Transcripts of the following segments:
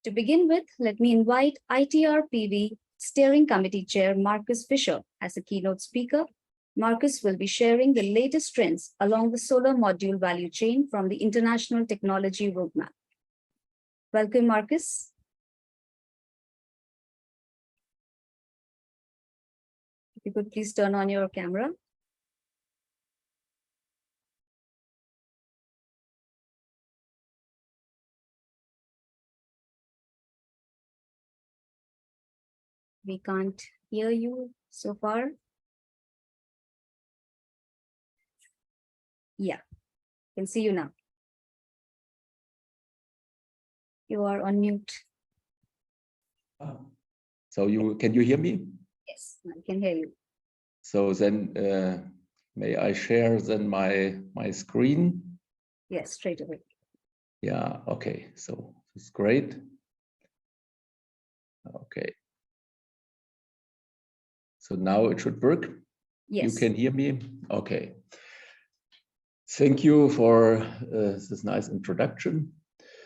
To begin with, let me invite ITRPV Steering Committee Chair Markus Fischer as a keynote speaker. Markus will be sharing the latest trends along the solar module value chain from the International Technology Roadmap. Welcome, Markus. If you could please turn on your camera. We can't hear you so far. Yeah, can see you now. You are on mute. So can you hear me? Yes, I can hear you. So then may I share then my screen? Yes, straight away. Yeah, okay, so it's great. Okay. So now it should work. Yes. You can hear me? Okay. Thank you for this nice introduction.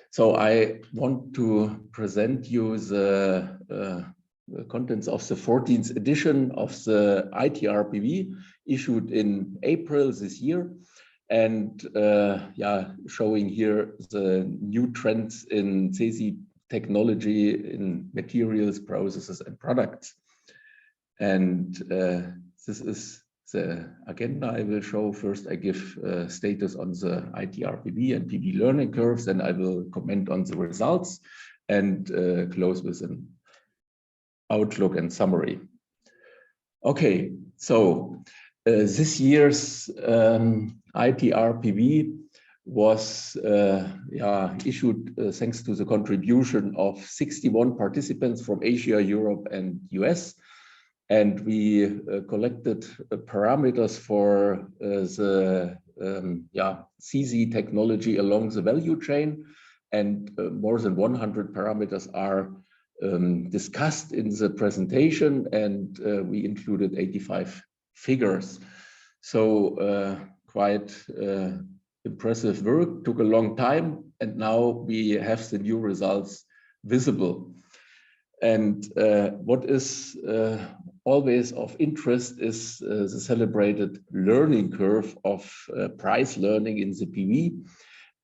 So I want to present you the contents of the 14th edition of the ITRPV issued in April this year, and showing here the new trends in CESI technology in materials, processes, and products. And this is the agenda I will show. First, I give status on the ITRPV and PV learning curves, then I will comment on the results and close with an outlook and summary. Okay, so this year's ITRPV was issued thanks to the contribution of 61 participants from Asia, Europe, and US. And we collected parameters for the CZ technology along the value chain, and more than 100 parameters are discussed in the presentation, and we included 85 figures. So quite impressive work, took a long time, and now we have the new results visible. And what is always of interest is the celebrated learning curve of price learning in the PV.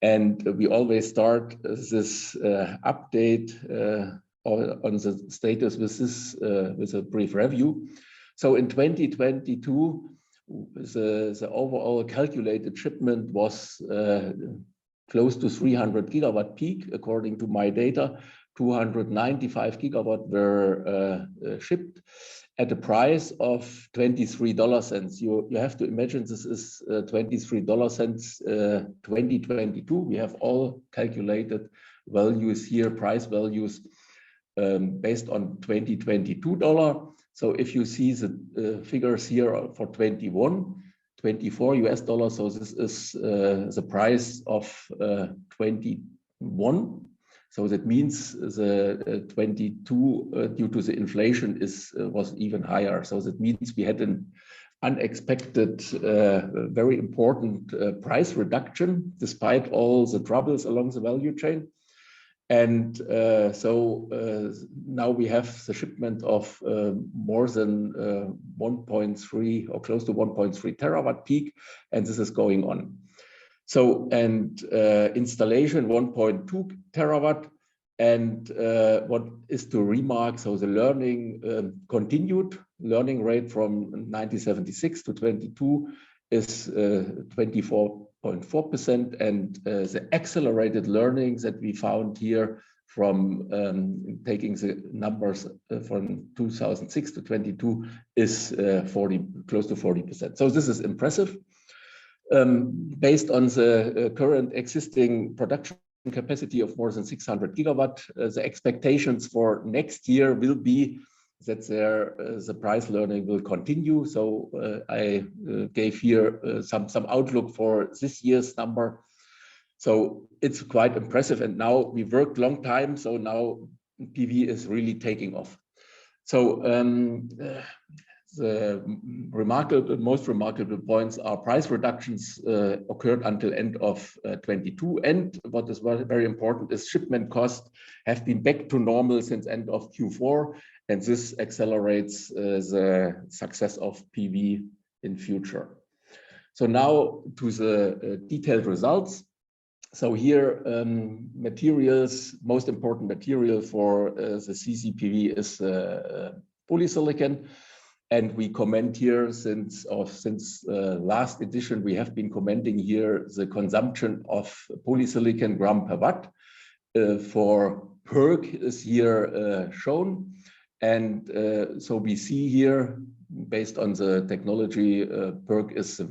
And we always start this update on the status with a brief review. So in 2022, the overall calculated shipment was close to 300 gigawatt peak, according to my data. 295 gigawatt were shipped at a price of $23. You have to imagine this is $23 2022. We have all calculated values here, price values based on 2022 dollar. So if you see the figures here for 24 US dollars, so this is the price of 21. So that means the 22 due to the inflation was even higher. So that means we had an unexpected, very important price reduction despite all the troubles along the value chain. And now we have the shipment of more than 1.3 or close to 1.3 terawatt peak, and this is going on. So, and installation 1.2 terawatt. And what is to remark, so the learning continued. Learning rate from 1976 to 22 is 24.4%. And the accelerated learning that we found here from taking the numbers from 2006 to 22 is close to 40%. So this is impressive. Based on the current existing production capacity of more than 600 gigawatt, the expectations for next year will be that the price learning will continue. So I gave here some outlook for this year's number. So it's quite impressive. And now we worked long time. So now PV is really taking off. So the most remarkable points are price reductions occurred until end of 22. And what is very important is shipment costs have been back to normal since end of Q4. And this accelerates the success of PV in future. So now to the detailed results. So here, materials, most important material for the CCPV is polysilicon. And we comment here since last edition, we have been commenting here the consumption of polysilicon gram per watt for PERC is here shown. And so we see here, based on the technology, PERC is the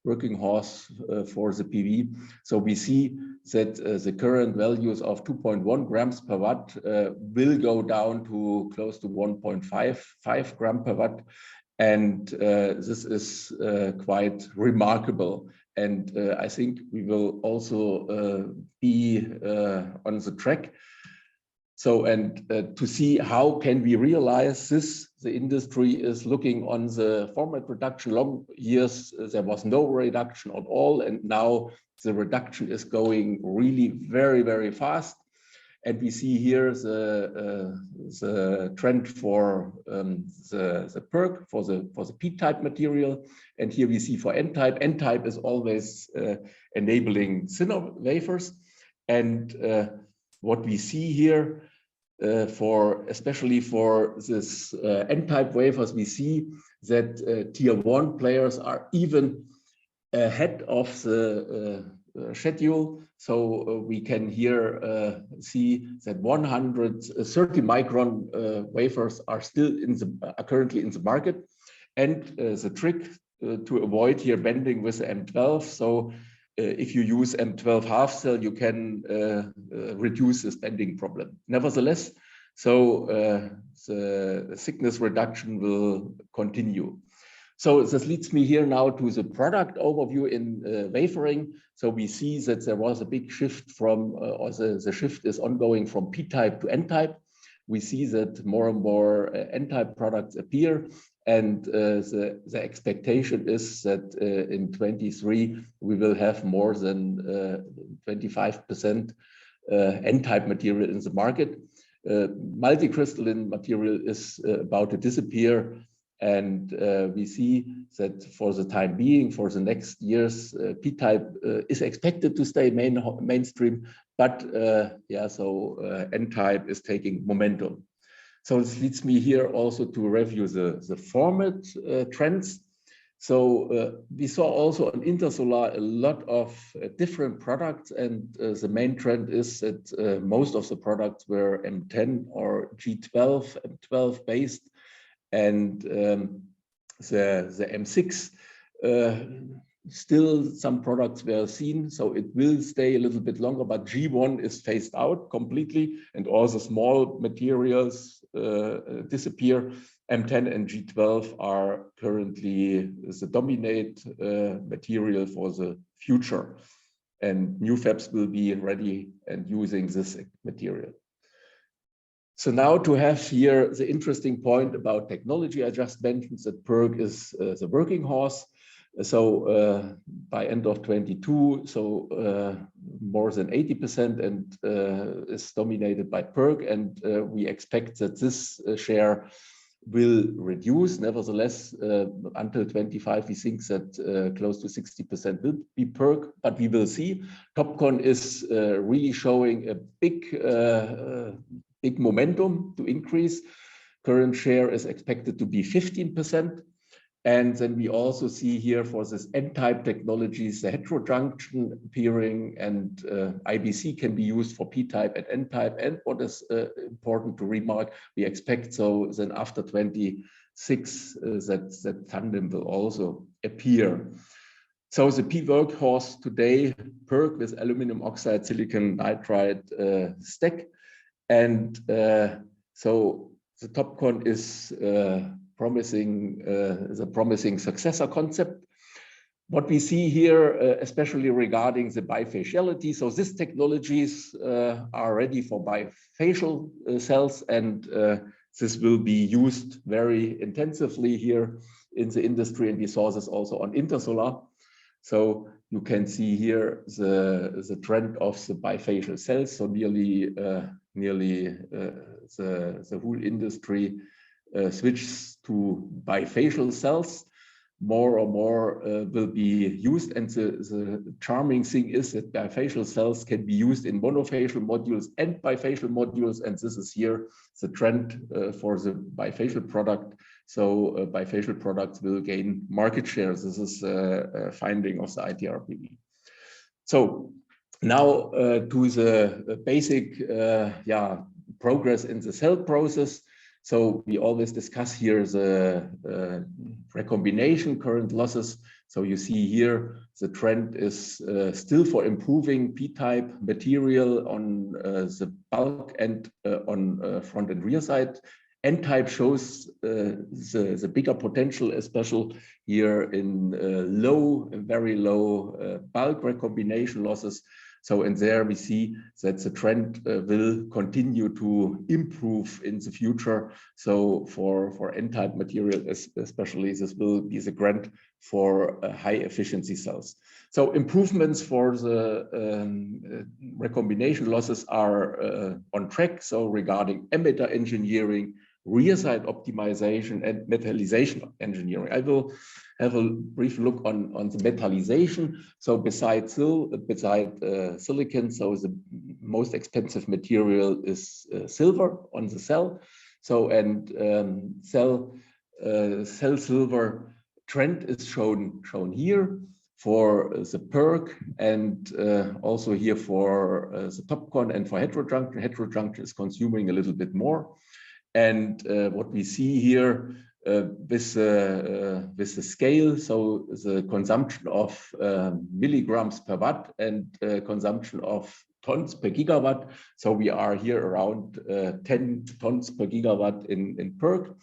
working horse for the PV. So we see that the current values of 2.1 grams per watt will go down to close to 1.55 gram per watt. And this is quite remarkable. And I think we will also be on the track. So, and to see how can we realize this, the industry is looking on the format reduction. Long years, there was no reduction at all. And now the reduction is going really very, very fast. And we see here the trend for the PERC, for the P-type material. And here we see for N-type. N-type is always enabling thinner wafers. And what we see here, especially for this N-type wafers, we see that tier 1 players are even ahead of the schedule. So we can here see that 130 micron wafers are still currently in the market. And the trick to avoid here bending with the M12. So if you use M12 half cell, you can reduce this bending problem. Nevertheless, so the thickness reduction will continue. So this leads me here now to the product overview in wafering. So we see that there was a big shift from, or the shift is ongoing from P-type to N-type. We see that more and more N-type products appear. And the expectation is that in 23, we will have more than 25% N-type material in the market. Multicrystalline material is about to disappear. And we see that for the time being, for the next years, P-type is expected to stay mainstream. But yeah, so N-type is taking momentum. So this leads me here also to review the format trends. So we saw also on Intersolar a lot of different products, and the main trend is that most of the products were M10 or G12, M12 based, and the M6 still some products were seen, so it will stay a little bit longer, but G1 is phased out completely and all the small materials disappear. M10 and G12 are currently the dominate material for the future, and new fabs will be ready and using this material. So now to have here the interesting point about technology, I just mentioned that PERC is the working horse. So by end of 22, so more than 80% and is dominated by PERC, and we expect that this share will reduce. Nevertheless, until 25, we think that close to 60% will be PERC, but we will see. TOPCon is really showing a big momentum to increase. Current share is expected to be 15%. And then we also see here for this N-type technologies, the heterojunction appearing, and IBC can be used for P-type and N-type. And what is important to remark, we expect so then after 26 that tandem will also appear. So the P workhorse today, PERC with aluminum oxide, silicon nitride stack. And so the TOPCon is a promising successor concept. What we see here, especially regarding the bifaciality, so these technologies are ready for bifacial cells, and this will be used very intensively here in the industry, and we saw this also on Intersolar. So you can see here the trend of the bifacial cells. So nearly the whole industry switches to bifacial cells. More and more will be used, and the charming thing is that bifacial cells can be used in monofacial modules and bifacial modules, and this is here the trend for the bifacial product. So bifacial products will gain market share. This is a finding of the ITRPV. So now to the basic progress in the cell process. So we always discuss here the recombination current losses. So you see here the trend is still for improving p-type material on the bulk and on front and rear side. N-type shows the bigger potential, especially here in very low bulk recombination losses. So in there we see that the trend will continue to improve in the future. So for N-type material especially, this will be the trend for high efficiency cells. So improvements for the recombination losses are on track. So regarding emitter engineering, rear side optimization, and metallization engineering. I will have a brief look on the metallization. So besides silicon, so the most expensive material is silver on the cell. So cell silver trend is shown here for the PERC, and also here for the TOPCon and for heterojunction. Heterojunction is consuming a little bit more. And what we see here with the scale, so the consumption of milligrams per watt and consumption of tons per gigawatt. So we are here around 10 tons per gigawatt in PERC.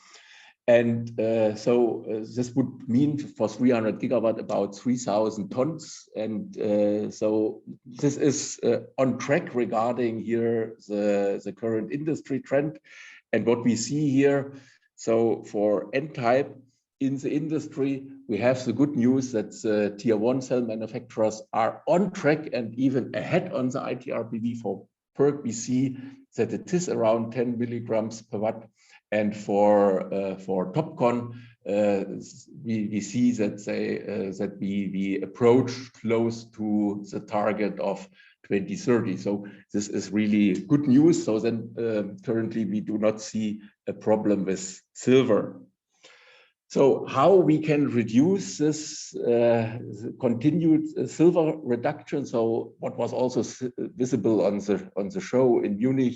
And so this would mean for 300 gigawatt about 3,000 tons. And so this is on track regarding here the current industry trend. And what we see here, so for N-type in the industry, we have the good news that the tier 1 cell manufacturers are on track and even ahead on the ITRPV. For PERC, we see that it is around 10 milligrams per watt. And for TOPCon, we see that we approach close to the target of 2030. So this is really good news. So then currently we do not see a problem with silver. So how we can reduce this continued silver reduction? So what was also visible on the show in Munich,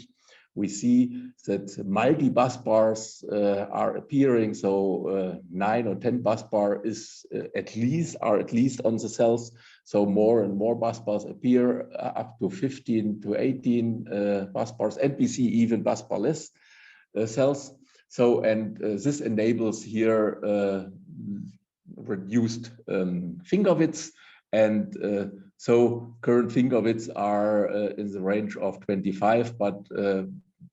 we see that multi-bus bars are appearing. So 9 or 10 bus bar is at least on the cells. So more and more bus bars appear, up to 15 to 18 bus bars, and we see even bus barless cells. So and this enables here reduced finger widths, and so current finger widths are in the range of 25, but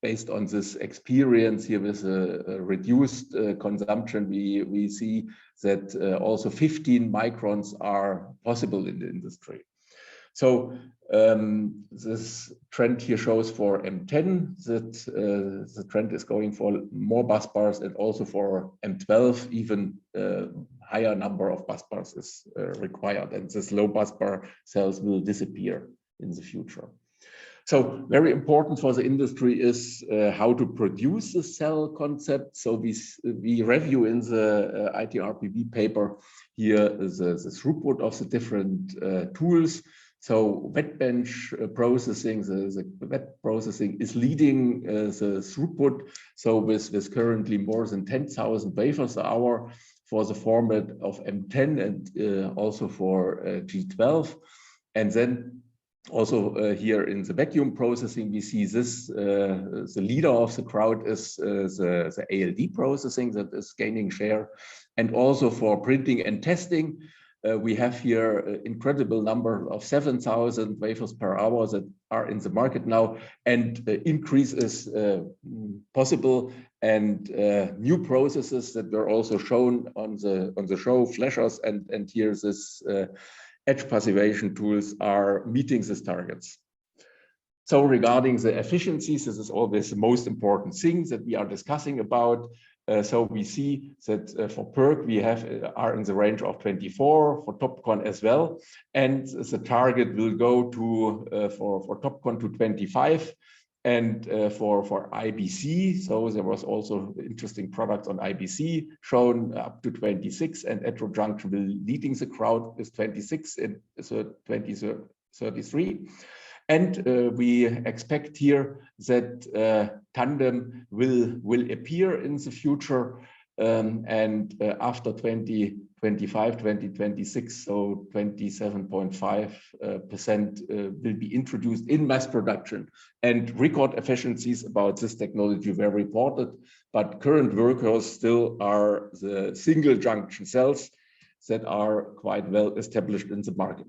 based on this experience here with a reduced consumption, we see that also 15 microns are possible in the industry. So this trend here shows for M10 that the trend is going for more bus bars, and also for M12 even higher number of bus bars is required, and this low bus bar cells will disappear in the future. So very important for the industry is how to produce the cell concept. So we review in the ITRPV paper here the throughput of the different tools. So wet bench processing, the wet processing is leading the throughput. So with currently more than 10,000 wafers an hour for the format of M10 and also for G12. And then also here in the vacuum processing, we see this, the leader of the crowd is the ALD processing that is gaining share. And also for printing and testing, we have here an incredible number of 7,000 wafers per hour that are in the market now, and increase is possible and new processes that were also shown on the show, flashers, and here this edge passivation tools are meeting these targets. So regarding the efficiencies, this is always the most important thing that we are discussing about. So we see that for PERC, we are in the range of 24, for TOPCon as well. And the target will go to, for TOPCon to 25. And for IBC, so there was also interesting products on IBC shown up to 26, and heterojunction will leading the crowd with 26 in 2033. And we expect here that tandem will appear in the future, and after 2025, 2026, so 27.5% will be introduced in mass production. And record efficiencies about this technology were reported, but current workhorse still are the single junction cells that are quite well established in the market.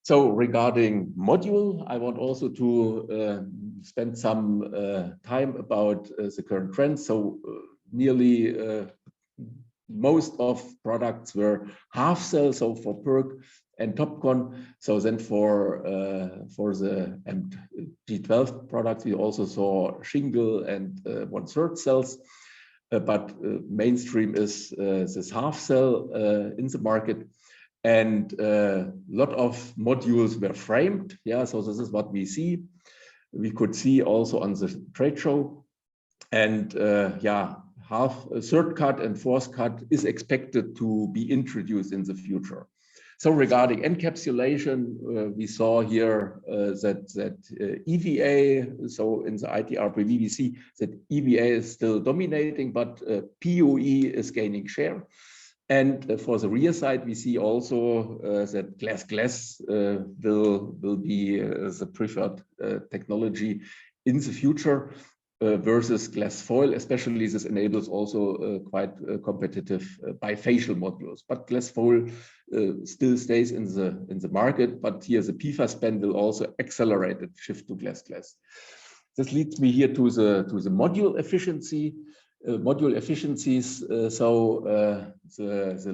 So regarding module, I want also to spend some time about the current trends. So nearly most of products were half cell, so for PERC and TOPCon. So then for the G12 products, we also saw shingle and 1/3 cells. But mainstream is this half cell in the market. And a lot of modules were framed. Yeah, so this is what we see. We could see also on the trade show. And yeah, third cut and fourth cut is expected to be introduced in the future. So regarding encapsulation, we saw here that EVA, so in the ITRPV, we see that EVA is still dominating, but POE is gaining share. And for the rear side, we see also that glass will be the preferred technology in the future versus glass foil. Especially this enables also quite competitive bifacial modules. But glass foil still stays in the market. But here the PFAS ban will also accelerate the shift to glass. This leads me here to the module efficiency. Module efficiencies, the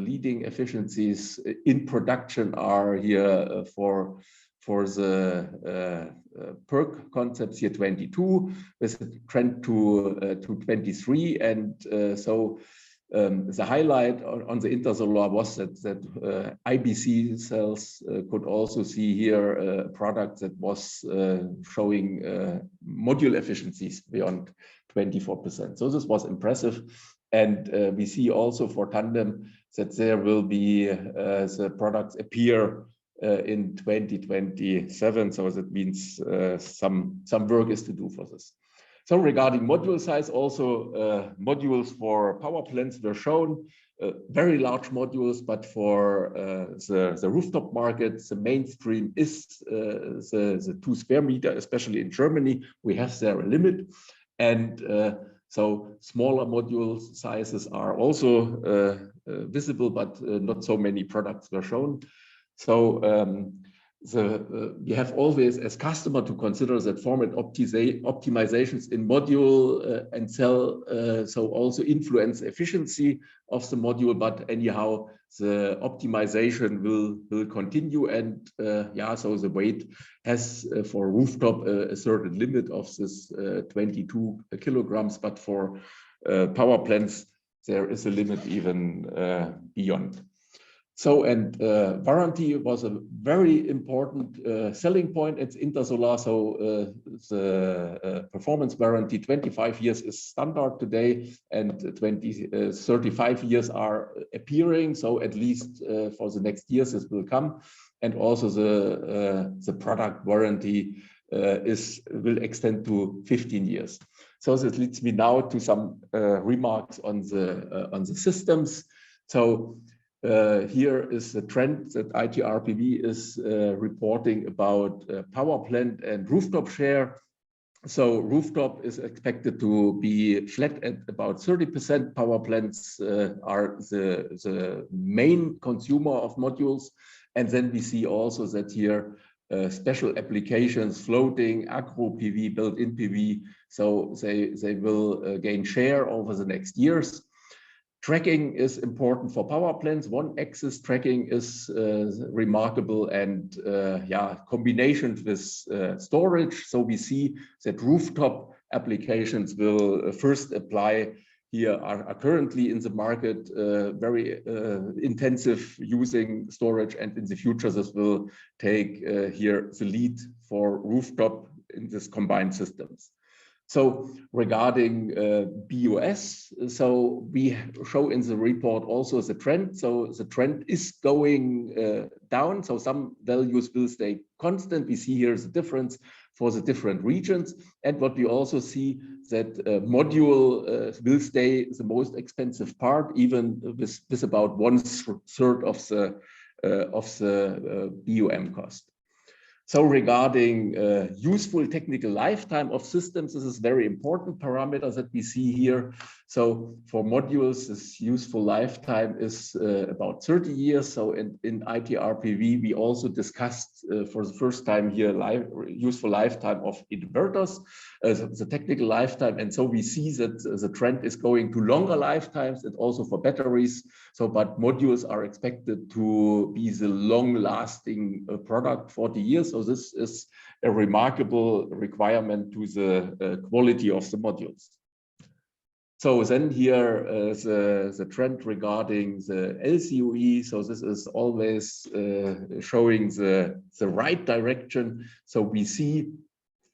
leading efficiencies in production are here for the PERC concepts here 22 with a trend to 23, and the highlight on the Intersolar was that IBC cells could also see here a product that was showing module efficiencies beyond 24%. So this was impressive. And we see also for tandem that there will be the products appear in 2027. So that means some work is to do for this. So regarding module size, also modules for power plants were shown, very large modules, but for the rooftop market, the mainstream is the 2 square meter, especially in Germany. We have there a limit. And so smaller module sizes are also visible, but not so many products were shown. So you have always as customer to consider that format optimizations in module and cell so also influence efficiency of the module, but anyhow the optimization will continue, and yeah, so the weight has for rooftop a certain limit of this 22 kilograms, but for power plants there is a limit even beyond. So, and warranty was a very important selling point at Intersolar. So the performance warranty, 25 years is standard today, and 35 years are appearing. So at least for the next years this will come. And also the product warranty will extend to 15 years. So this leads me now to some remarks on the systems. So here is the trend that ITRPV is reporting about power plant and rooftop share. So rooftop is expected to be flat at about 30%. Power plants are the main consumer of modules. And then we see also that here special applications, floating, agro PV, built-in PV, So they will gain share over the next years. Tracking is important for power plants. One axis tracking is remarkable, and combination with storage. So we see that rooftop applications will first apply here, are currently in the market very intensive using storage, and in the future this will take here the lead for rooftop in this combined systems. So regarding BUS, so we show in the report also the trend. So the trend is going down. So some values will stay constant. We see here the difference for the different regions. And what we also see that module will stay the most expensive part, even with about 1/3 of the BUM cost. So regarding useful technical lifetime of systems, this is very important parameter that we see here. So for modules, this useful lifetime is about 30 years. So in ITRPV, we also discussed for the first time here useful lifetime of inverters, the technical lifetime. And so we see that the trend is going to longer lifetimes, and also for batteries. So, but modules are expected to be the long-lasting product, 40 years. So this is a remarkable requirement to the quality of the modules. So then here the trend regarding the LCOE. So this is always showing the right direction. So we see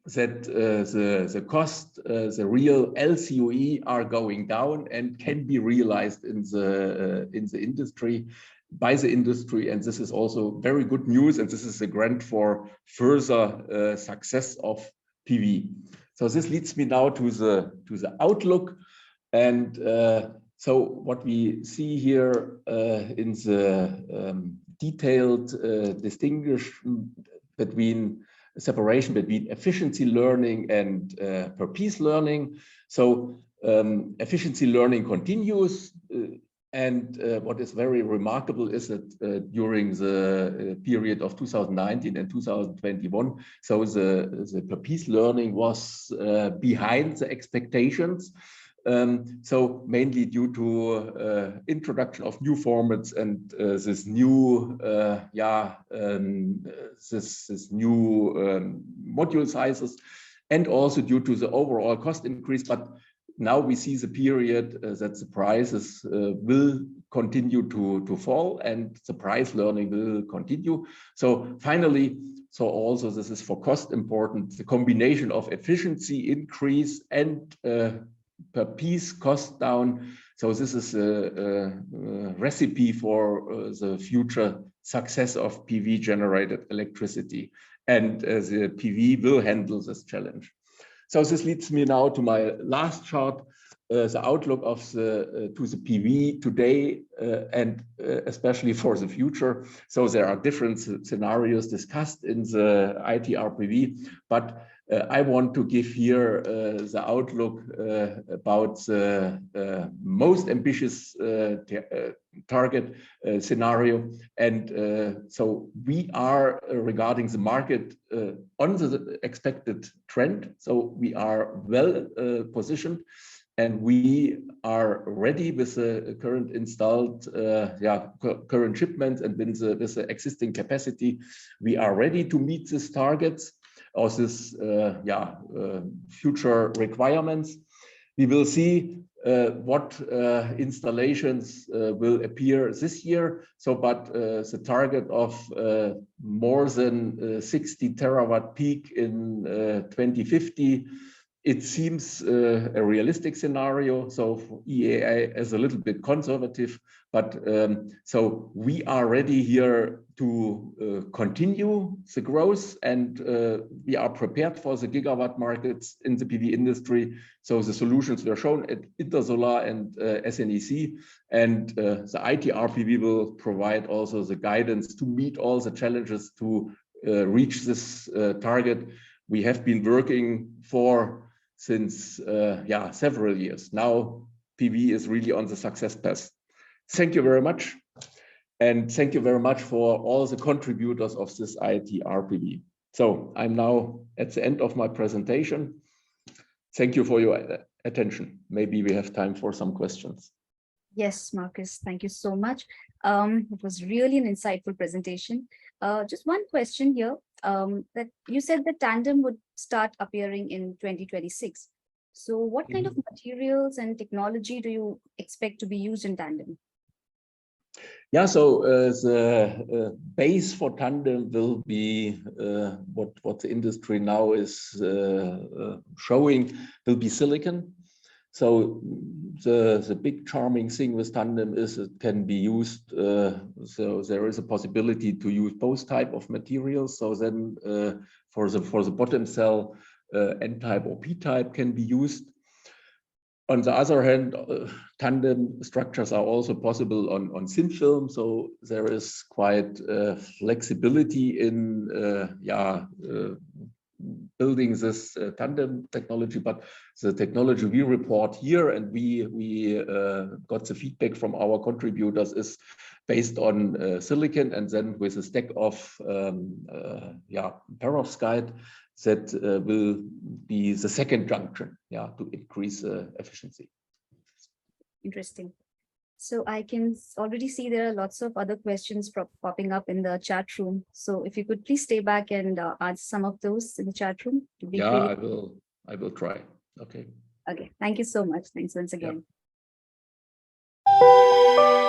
that the cost, the real LCOE are going down and can be realized in the industry, by the industry, and this is also very good news, and this is a grant for further success of PV. So this leads me now to the outlook, and so what we see here in the detailed distinction between separation between efficiency learning and per piece learning. So efficiency learning continues. And what is very remarkable is that during the period of 2019 and 2021, so the per piece learning was behind the expectations. So mainly due to introduction of new formats and this new this new module sizes, and also due to the overall cost increase. But now we see the period that the prices will continue to fall, and the price learning will continue. So finally, so also this is for cost important, the combination of efficiency increase and per piece cost down. So this is a recipe for the future success of PV generated electricity, and the PV will handle this challenge. So this leads me now to my last chart, the outlook of the PV today and especially for the future. So there are different scenarios discussed in the ITRPV, but I want to give here the outlook about the most ambitious target scenario. And so we are regarding the market on the expected trend. So we are well positioned, and we are ready with the current installed current shipments, and with the existing capacity, we are ready to meet these targets of this future requirements. We will see what installations will appear this year. So, but the target of more than 60 terawatt peak in 2050, it seems a realistic scenario. So EAA is a little bit conservative, but so we are ready here to continue the growth, and we are prepared for the gigawatt markets in the PV industry. So the solutions were shown at Intersolar and SNEC, and the ITRPV will provide also the guidance to meet all the challenges to reach this target we have been working for since several years. Now PV is really on the success path. Thank you very much. And thank you very much for all the contributors of this ITRPV. So I'm now at the end of my presentation. thank you for your attention. Maybe we have time for some questions. Yes, Markus, thank you so much. It was really an insightful presentation. Just one question here, that you said that tandem would start appearing in 2026. So what kind of materials and technology do you expect to be used in tandem? Yeah, so the base for tandem will be what the industry now is showing will be silicon. So the big charming thing with tandem is it can be used. So there is a possibility to use both type of materials. So then for the bottom cell, N type or P type can be used. On the other hand, tandem structures are also possible on thin film. So there is quite flexibility in building this tandem technology, but the technology we report here and we got the feedback from our contributors is based on silicon, and then with a stack of perovskite that will be the second junction, to increase efficiency. Interesting. So I can already see there are lots of other questions popping up in the chat room. So if you could please stay back and answer some of those in the chat room. Yeah, I will try. Okay. Okay. Thank you so much. Thanks once again. Yeah.